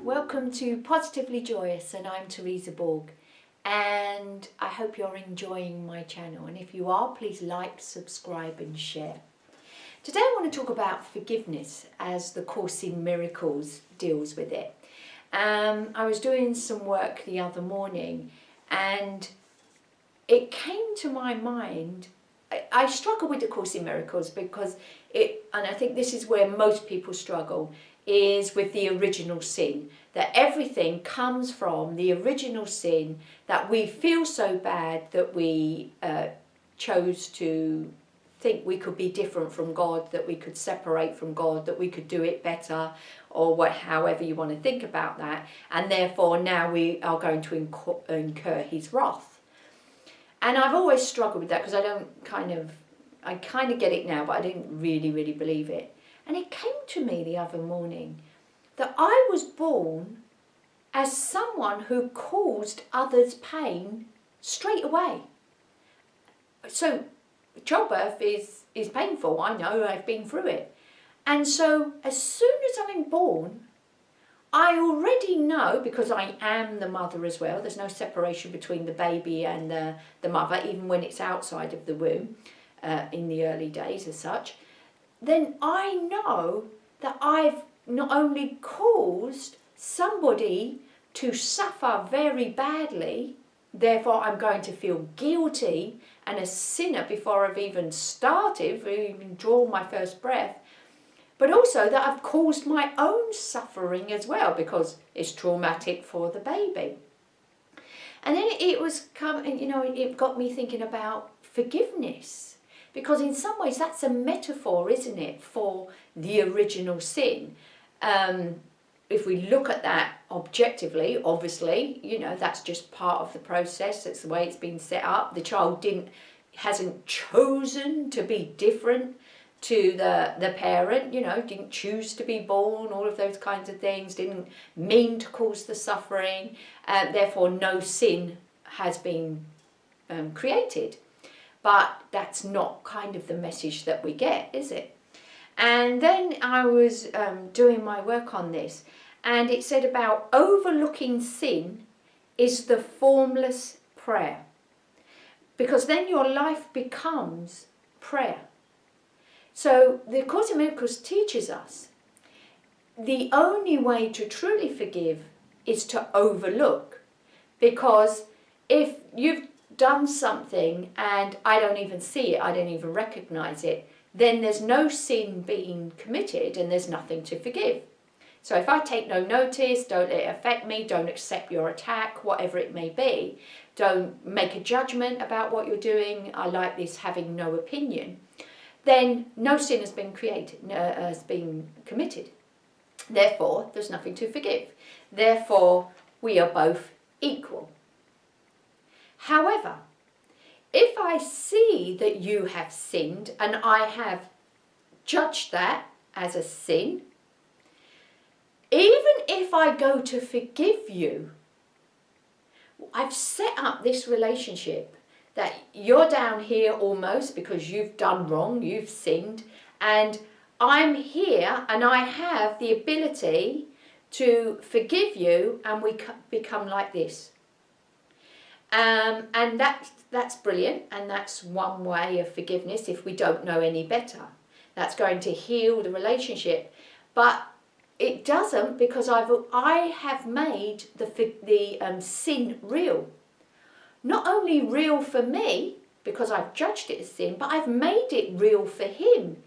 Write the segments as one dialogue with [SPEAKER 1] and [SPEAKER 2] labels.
[SPEAKER 1] Welcome to Positively Joyous, and I'm Theresa Borg, and I hope you're enjoying my channel, and if you are, please like, subscribe and share. Today I want to talk about forgiveness as the Course in Miracles deals with it. I was doing some work the other morning and it came to my mind. I struggle with the Course in Miracles because and I think this is where most people struggle, is with the original sin, that everything comes from the original sin, that we feel so bad that we chose to think we could be different from God, that we could separate from God, that we could do it better, or however you want to think about that, and therefore now we are going to incur his wrath. And I've always struggled with that because I kind of get it now, but I didn't really believe it. And it came to me the other morning that I was born as someone who caused others pain straight away. So childbirth is painful, I know, I've been through it. And so as soon as I'm born, I already know, because I am the mother as well, there's no separation between the baby and the mother, even when it's outside of the womb, in the early days as such, then I know that I've not only caused somebody to suffer very badly, therefore I'm going to feel guilty and a sinner before I've even started, even drawn my first breath, but also that I've caused my own suffering as well because it's traumatic for the baby. And then it got me thinking about forgiveness. Because in some ways that's a metaphor, isn't it, for the original sin. If we look at that objectively, obviously, that's just part of the process. That's the way it's been set up. The child hasn't chosen to be different to the parent, didn't choose to be born, all of those kinds of things, didn't mean to cause the suffering. Therefore, no sin has been created. But that's not kind of the message that we get, is it? And then I was doing my work on this, and it said about overlooking sin is the formless prayer. Because then your life becomes prayer. So the Course in Miracles teaches us the only way to truly forgive is to overlook. Because if you've done something and I don't even see it, I don't even recognize it, then there's no sin being committed and there's nothing to forgive. So if I take no notice, don't let it affect me, don't accept your attack, whatever it may be, don't make a judgment about what you're doing, I like this, having no opinion, then no sin has been committed. Therefore, there's nothing to forgive. Therefore, we are both equal. However, if I see that you have sinned and I have judged that as a sin, even if I go to forgive you, I've set up this relationship that you're down here almost because you've done wrong, you've sinned, and I'm here and I have the ability to forgive you, and we become like this. And that's brilliant, and that's one way of forgiveness if we don't know any better. That's going to heal the relationship, but it doesn't, because I have made the sin real. Not only real for me, because I've judged it as sin, but I've made it real for him.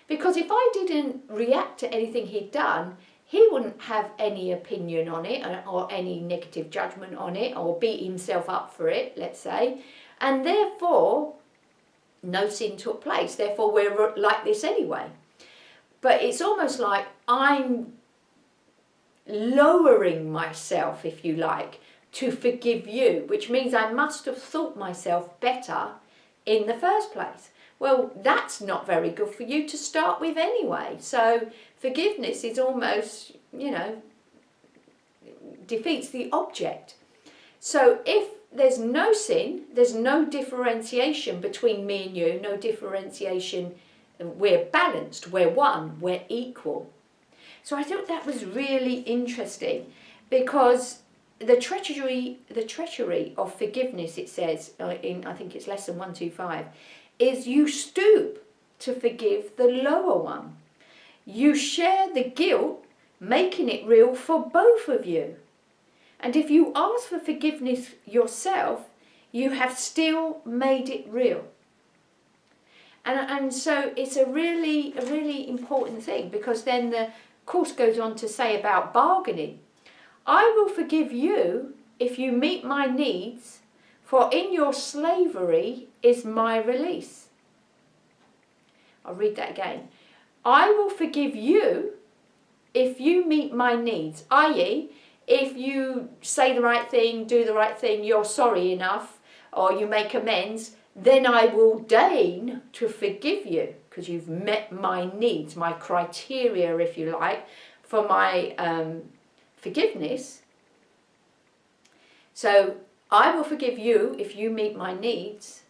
[SPEAKER 1] Because if I didn't react to anything he'd done, he wouldn't have any opinion on it or any negative judgment on it or beat himself up for it, let's say. And therefore, no sin took place. Therefore, we're like this anyway. But it's almost like I'm lowering myself, if you like, to forgive you, which means I must have thought myself better in the first place. Well, that's not very good for you to start with anyway. So forgiveness is almost, defeats the object. So if there's no sin, there's no differentiation between me and you, no differentiation, we're balanced, we're one, we're equal. So I thought that was really interesting. because the treachery of forgiveness, it says in, I think it's lesson 125, is you stoop to forgive the lower one. You share the guilt, making it real for both of you. And if you ask for forgiveness yourself, you have still made it real. And so it's a really important thing, because then the course goes on to say about bargaining. I will forgive you if you meet my needs, for in your slavery is my release. I'll read that again. I will forgive you if you meet my needs, i.e., if you say the right thing, do the right thing, you're sorry enough, or you make amends, then I will deign to forgive you, because you've met my needs, my criteria, if you like, for my forgiveness. So I will forgive you if you meet my needs,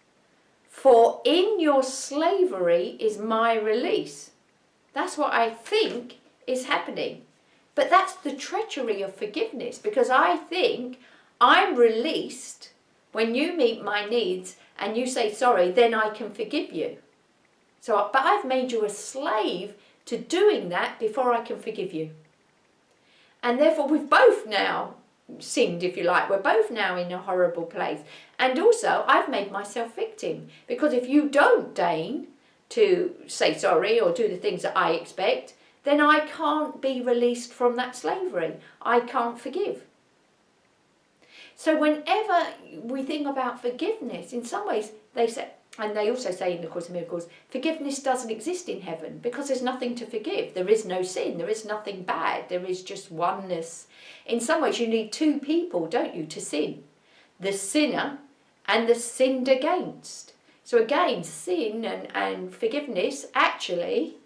[SPEAKER 1] for in your slavery is my release. That's what I think is happening. But that's the treachery of forgiveness, because I think I'm released when you meet my needs and you say sorry, then I can forgive you. So, but I've made you a slave to doing that before I can forgive you. And therefore we've both now sinned, if you like. We're both now in a horrible place. And also I've made myself victim, because if you don't deign to say sorry or do the things that I expect, then I can't be released from that slavery. I can't forgive. So whenever we think about forgiveness, in some ways they say, and they also say in the Course in Miracles, forgiveness doesn't exist in heaven because there's nothing to forgive. There is no sin, there is nothing bad, there is just oneness. In some ways you need two people, don't you, to sin. The sinner and the sinned against. So again, sin and forgiveness actually,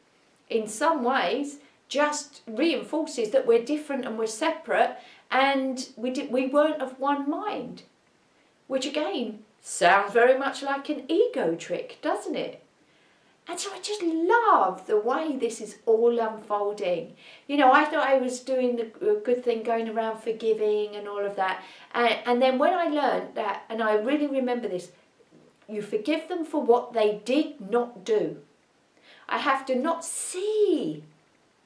[SPEAKER 1] in some ways, just reinforces that we're different and we're separate, and we weren't of one mind, which again sounds very much like an ego trick, doesn't it? And so I just love the way this is all unfolding. You know, I thought I was doing the good thing, going around forgiving and all of that, and then when I learned that, and I really remember this, you forgive them for what they did not do. I have to not see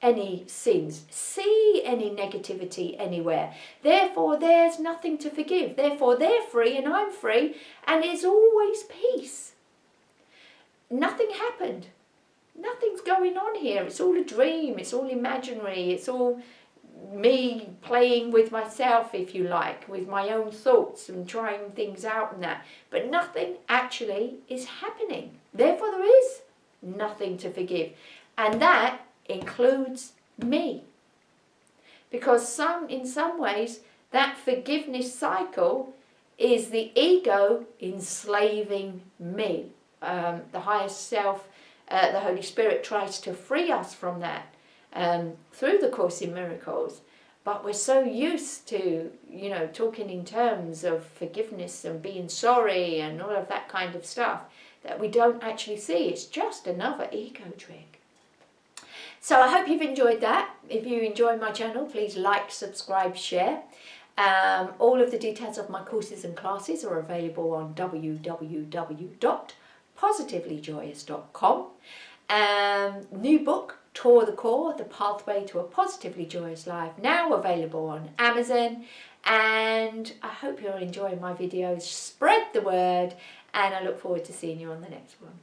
[SPEAKER 1] any sins, see any negativity anywhere. Therefore, there's nothing to forgive. Therefore, they're free and I'm free, and it's always peace. Nothing happened. Nothing's going on here. It's all a dream. It's all imaginary. It's all me playing with myself, if you like, with my own thoughts and trying things out and that. But nothing actually is happening. Therefore, there is nothing to forgive. And that includes me, because in some ways that forgiveness cycle is the ego enslaving me. The highest self, the Holy Spirit, tries to free us from that through the Course in Miracles, but we're so used to, you know, talking in terms of forgiveness and being sorry and all of that kind of stuff that we don't actually see. It's just another ego trick. So I hope you've enjoyed that. If you enjoy my channel, please like, subscribe, share. All of the details of my courses and classes are available on www.positivelyjoyous.com. New book, Tour the Core, The Pathway to a Positively Joyous Life, now available on Amazon. And I hope you're enjoying my videos. Spread the word, and I look forward to seeing you on the next one.